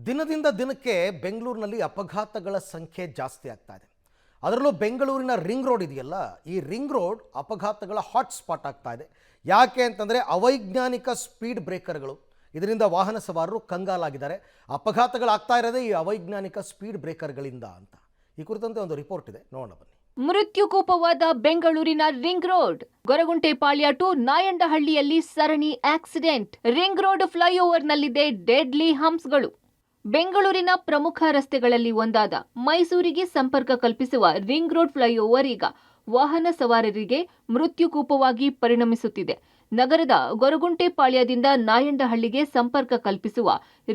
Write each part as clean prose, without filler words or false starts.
ದಿನದಿಂದ ದಿನಕ್ಕೆ ಬೆಂಗಳೂರಿನಲ್ಲಿ ಅಪಘಾತಗಳ ಸಂಖ್ಯೆ ಜಾಸ್ತಿ ಆಗ್ತಾ ಇದೆ. ಅದರಲ್ಲೂ ಬೆಂಗಳೂರಿನ ರಿಂಗ್ ರೋಡ್ ಇದೆಯಲ್ಲ, ಈ ರಿಂಗ್ ರೋಡ್ ಅಪಘಾತಗಳ ಹಾಟ್ ಸ್ಪಾಟ್ ಆಗ್ತಾ ಇದೆ. ಯಾಕೆ ಅಂತಂದರೆ ಅವೈಜ್ಞಾನಿಕ ಸ್ಪೀಡ್ ಬ್ರೇಕರ್ಗಳು, ಇದರಿಂದ ವಾಹನ ಸವಾರರು ಕಂಗಾಲಾಗಿದ್ದಾರೆ. ಅಪಘಾತಗಳಾಗ್ತಾ ಇರೋದೇ ಈ ಅವೈಜ್ಞಾನಿಕ ಸ್ಪೀಡ್ ಬ್ರೇಕರ್ಗಳಿಂದ ಅಂತ. ಈ ಕುರಿತಂತೆ ಒಂದು ರಿಪೋರ್ಟ್ ಇದೆ, ನೋಡೋಣ ಬನ್ನಿ. ಮೃತ್ಯುಕೂಪವಾದ ಬೆಂಗಳೂರಿನ ರಿಂಗ್ ರೋಡ್. ಗೊರಗುಂಟೆಪಾಳ್ಯ ಟು ನಾಯಂಡಹಳ್ಳಿಯಲ್ಲಿ ಸರಣಿ ಆಕ್ಸಿಡೆಂಟ್. ರಿಂಗ್ ರೋಡ್ ಫ್ಲೈಓವರ್ನಲ್ಲಿದೆ ಡೆಡ್ಲಿ ಹಂಪ್ಸ್ಗಳು. ಬೆಂಗಳೂರಿನ ಪ್ರಮುಖ ರಸ್ತೆಗಳಲ್ಲಿ ಒಂದಾದ ಮೈಸೂರಿಗೆ ಸಂಪರ್ಕ ಕಲ್ಪಿಸುವ ರಿಂಗ್ ರೋಡ್ ಫ್ಲೈಓವರ್ ಈಗ ವಾಹನ ಸವಾರರಿಗೆ ಮೃತ್ಯುಕೂಪವಾಗಿ ಪರಿಣಮಿಸುತ್ತಿದೆ. ನಗರದ ಗೊರಗುಂಟೆಪಾಳ್ಯದಿಂದ ನಾಯಂಡಹಳ್ಳಿಗೆ ಸಂಪರ್ಕ ಕಲ್ಪಿಸುವ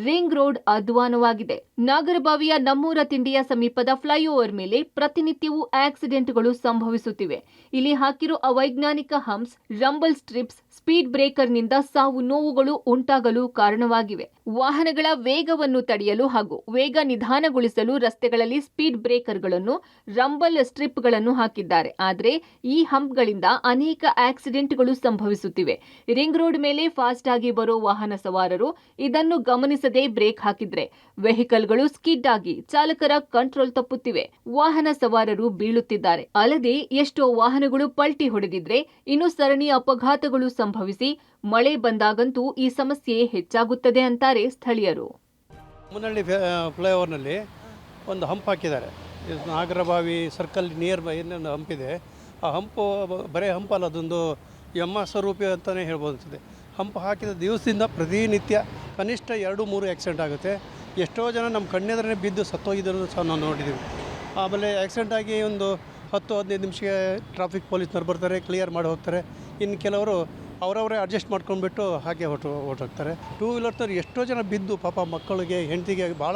ರಿಂಗ್ ರೋಡ್ ಅಧ್ವಾನವಾಗಿದೆ. ನಾಗರಬಾವಿಯ ನಮ್ಮೂರ ತಿಂಡಿಯ ಸಮೀಪದ ಫ್ಲೈಓವರ್ ಮೇಲೆ ಪ್ರತಿನಿತ್ಯವೂ ಆಕ್ಸಿಡೆಂಟ್ಗಳು ಸಂಭವಿಸುತ್ತಿವೆ. ಇಲ್ಲಿ ಹಾಕಿರೋ ಅವೈಜ್ಞಾನಿಕ ಹಂಪ್ಸ್, ರಂಬಲ್ ಸ್ಟ್ರಿಪ್ಸ್, ಸ್ಪೀಡ್ ಬ್ರೇಕರ್ನಿಂದ ಸಾವು ನೋವುಗಳು ಉಂಟಾಗಲು ಕಾರಣವಾಗಿವೆ. ವಾಹನಗಳ ವೇಗವನ್ನು ತಡೆಯಲು ಹಾಗೂ ವೇಗ ನಿಧಾನಗೊಳಿಸಲು ರಸ್ತೆಗಳಲ್ಲಿ ಸ್ಪೀಡ್ ಬ್ರೇಕರ್ಗಳನ್ನು, ರಂಬಲ್ ಸ್ಟ್ರಿಪ್ಗಳನ್ನು ಹಾಕಿದ್ದಾರೆ. ಆದರೆ ಈ ಹಂಪ್ಗಳಿಂದ ಅನೇಕ ಆಕ್ಸಿಡೆಂಟ್ಗಳು ಸಂಭವಿಸುತ್ತಿವೆ. ರಿಂಗ್ ರೋಡ್ ಮೇಲೆ ಫಾಸ್ಟ್ ಆಗಿ ಬರೋ ವಾಹನ ಸವಾರರು ಇದನ್ನು ಗಮನಿಸದೆ ಬ್ರೇಕ್ ಹಾಕಿದ್ರೆ ವೆಹಿಕಲ್ಗಳು ಸ್ಕಿಡ್ ಆಗಿ ಚಾಲಕರ ಕಂಟ್ರೋಲ್ ತಪ್ಪುತ್ತಿವೆ. ವಾಹನ ಸವಾರರು ಬೀಳುತ್ತಿದ್ದಾರೆ. ಅಲ್ಲದೆ ಎಷ್ಟೋ ವಾಹನಗಳು ಪಲ್ಟಿ ಹೊಡೆದಿದ್ರೆ ಇನ್ನು ಸರಣಿ ಅಪಘಾತಗಳು ಸಂಭವಿಸಿ ಮಳೆ ಬಂದಾಗಂತೂ ಈ ಸಮಸ್ಯೆ ಹೆಚ್ಚಾಗುತ್ತದೆ ಅಂತಾರೆ ಸ್ಥಳೀಯರು. ಮುನ್ನಳ್ಳಿ ಫ್ಲೈಓವರ್ನಲ್ಲಿ ಒಂದು ಹಂಪ್ ಹಾಕಿದ್ದಾರೆ. ನಾಗರಬಾವಿ ಸರ್ಕಲ್ ನಿಯರ್ ಬೈ ಇನ್ನೊಂದು ಹಂಪ್ ಇದೆ. ಆ ಹಂಪು ಬರೀ ಹಂಪಲ್ಲ, ಅದೊಂದು ಯಮ್ಮ ಸ್ವರೂಪಿ ಅಂತಲೇ ಹೇಳ್ಬೋದು ಅನಿಸುತ್ತೆ. ಹಂಪ್ ಹಾಕಿದ ದಿವಸದಿಂದ ಪ್ರತಿನಿತ್ಯ ಕನಿಷ್ಠ 2-3 ಆಕ್ಸಿಡೆಂಟ್ ಆಗುತ್ತೆ. ಎಷ್ಟೋ ಜನ ನಮ್ಮ ಕಣ್ಣೆದರೇ ಬಿದ್ದು ಸತ್ತೋಗಿದ್ದನ್ನು ಸಹ ನಾವು ನೋಡಿದ್ದೀವಿ. ಆಮೇಲೆ ಆಕ್ಸಿಡೆಂಟ್ ಆಗಿ ಒಂದು 10-15 ನಿಮಿಷಕ್ಕೆ ಟ್ರಾಫಿಕ್ ಪೊಲೀಸ್ನವ್ರು ಬರ್ತಾರೆ, ಕ್ಲಿಯರ್ ಮಾಡಿ ಹೋಗ್ತಾರೆ. ಇನ್ನು ಕೆಲವರು ಅವರವರೇ ಅಡ್ಜಸ್ಟ್ ಮಾಡ್ಕೊಂಡ್ಬಿಟ್ಟು ಹಾಗೆ ಹೊರಟೋಗ್ತಾರೆ. ಟೂ ವೀಲರ್ನವ್ರು ಎಷ್ಟೋ ಜನ ಬಿದ್ದು ಪಾಪ ಮಕ್ಕಳಿಗೆ, ಹೆಂಡತಿಗೆ ಭಾಳ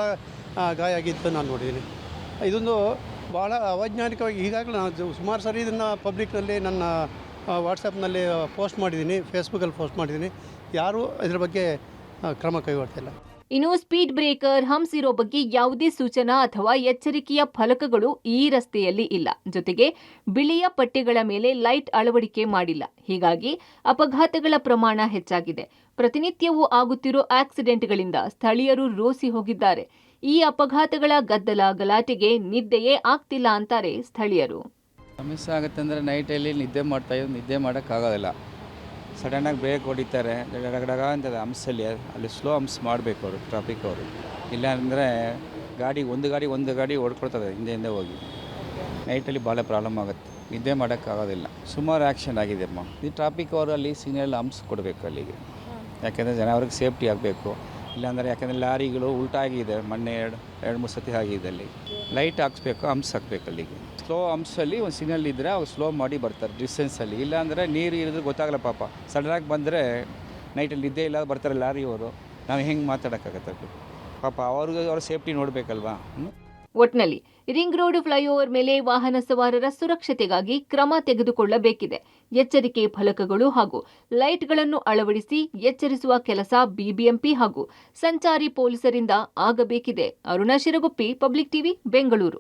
ಗಾಯ ಆಗಿದ್ದು ನಾನು ನೋಡಿದ್ದೀನಿ. ಇದೊಂದು ಭಾಳ ಅವೈಜ್ಞಾನಿಕವಾಗಿ ಈಗಾಗಲೇ ನಾನು ಸುಮಾರು ಸರಿ ಇದನ್ನು ಪಬ್ಲಿಕ್ನಲ್ಲಿ ನನ್ನ ವಾಟ್ಸಪ್ನಲ್ಲಿ ಪೋಸ್ಟ್ ಮಾಡಿದ್ದೀನಿ, ಫೇಸ್ಬುಕ್ಕಲ್ಲಿ ಪೋಸ್ಟ್ ಮಾಡಿದ್ದೀನಿ. ಯಾರೂ ಇದರ ಬಗ್ಗೆ ಕ್ರಮ ಕೈಗೊಳ್ತಿಲ್ಲ. ಇನ್ನು ಸ್ಪೀಡ್ ಬ್ರೇಕರ್, ಹಂಪ್ಸ್ ಇರೋ ಬಗ್ಗೆ ಯಾವುದೇ ಸೂಚನಾ ಅಥವಾ ಎಚ್ಚರಿಕೆಯ ಫಲಕಗಳು ಈ ರಸ್ತೆಯಲ್ಲಿ ಇಲ್ಲ. ಜೊತೆಗೆ ಬಿಳಿಯ ಪಟ್ಟಿಗಳ ಮೇಲೆ ಲೈಟ್ ಅಳವಡಿಕೆ ಮಾಡಿಲ್ಲ. ಹೀಗಾಗಿ ಅಪಘಾತಗಳ ಪ್ರಮಾಣ ಹೆಚ್ಚಾಗಿದೆ. ಪ್ರತಿನಿತ್ಯವೂ ಆಗುತ್ತಿರೋ ಆಕ್ಸಿಡೆಂಟ್ಗಳಿಂದ ಸ್ಥಳೀಯರು ರೋಸಿ ಹೋಗಿದ್ದಾರೆ. ಈ ಅಪಘಾತಗಳ ಗದ್ದಲ ಗಲಾಟೆಗೆ ನಿದ್ದೆಯೇ ಆಗ್ತಿಲ್ಲ ಅಂತಾರೆ ಸ್ಥಳೀಯರು. ಸಮಸ್ಯೆ ಆಗುತ್ತೆ ಅಂದರೆ ನೈಟಲ್ಲಿ ನಿದ್ದೆ ಮಾಡೋಕ್ಕಾಗೋದಿಲ್ಲ. ಸಡನ್ನಾಗಿ ಬ್ರೇಕ್ ಹೊಡಿತಾರೆ, ಡಗಡಗ ಅಂತದೆ ಹಂಪ್ಸಲ್ಲಿ. ಅಲ್ಲಿ ಸ್ಲೋ ಹಂಪ್ಸ್ ಮಾಡಬೇಕು ಅವರು, ಟ್ರಾಫಿಕ್ ಅವರು. ಇಲ್ಲ ಅಂದರೆ ಒಂದು ಗಾಡಿ ಹೊಡ್ಕೊಳ್ತದೆ ಹಿಂದೆ ಹೋಗಿ. ನೈಟಲ್ಲಿ ಭಾಳ ಪ್ರಾಬ್ಲಮ್ ಆಗುತ್ತೆ, ನಿದ್ದೆ ಮಾಡೋಕ್ಕಾಗೋದಿಲ್ಲ. ಸುಮಾರು ಆ್ಯಕ್ಷನ್ ಆಗಿದೆ ಅಮ್ಮ. ಈ ಟ್ರಾಫಿಕ್ ಅವರು ಅಲ್ಲಿ ಸಿಗ್ನಲ್ ಹಂಪ್ಸ್ ಕೊಡಬೇಕು ಅಲ್ಲಿಗೆ, ಯಾಕೆಂದರೆ ಜನ ಅವ್ರಿಗೆ ಸೇಫ್ಟಿ ಆಗಬೇಕು. ಇಲ್ಲಾಂದರೆ ಯಾಕೆಂದರೆ ಲಾರಿಗಳು ಉಲ್ಟಾಗಿದೆ, ಮೊನ್ನೆ 2-3 ಸತಿ ಆಗಿದೆ. ಅಲ್ಲಿ ಲೈಟ್ ಹಾಕ್ಸ್ಬೇಕು, ಹಂಪ್ಸ್ ಹಾಕಬೇಕು ಅಲ್ಲಿಗೆ. ಸ್ಲೋ ಹಂಪ್ಸಲ್ಲಿ ಒಂದು ಸಿಗ್ನಲ್ ಇದ್ದರೆ ಅವ್ರು ಸ್ಲೋ ಮಾಡಿ ಬರ್ತಾರೆ ಡಿಸ್ಟೆನ್ಸಲ್ಲಿ. ಇಲ್ಲಾಂದರೆ ನೀರು ಇರಿದ್ರೆ ಗೊತ್ತಾಗಲ್ಲ ಪಾಪ. ಸಡನ್ನಾಗಿ ಬಂದರೆ ನೈಟಲ್ಲಿ ನಿದ್ದೆ ಇಲ್ಲ ಬರ್ತಾರೆ ಲಾರಿಯವರು. ನಾವು ಹೆಂಗೆ ಮಾತಾಡೋಕ್ಕಾಗತ್ತೆ ಪಾಪ, ಅವ್ರ ಸೇಫ್ಟಿ ನೋಡಬೇಕಲ್ವಾ. ಒಟ್ನಲ್ಲಿ ರಿಂಗ್ ರೋಡ್ ಫ್ಲೈಓವರ್ ಮೇಲೆ ವಾಹನ ಸವಾರರ ಸುರಕ್ಷತೆಗಾಗಿ ಕ್ರಮ ತೆಗೆದುಕೊಳ್ಳಬೇಕಿದೆ. ಎಚ್ಚರಿಕೆ ಫಲಕಗಳು ಹಾಗೂ ಲೈಟ್ಗಳನ್ನು ಅಳವಡಿಸಿ ಎಚ್ಚರಿಸುವ ಕೆಲಸ ಬಿಬಿಎಂಪಿ ಹಾಗೂ ಸಂಚಾರಿ ಪೊಲೀಸರಿಂದ ಆಗಬೇಕಿದೆ. Aruna Shiraguppi, public TV, Bengaluru.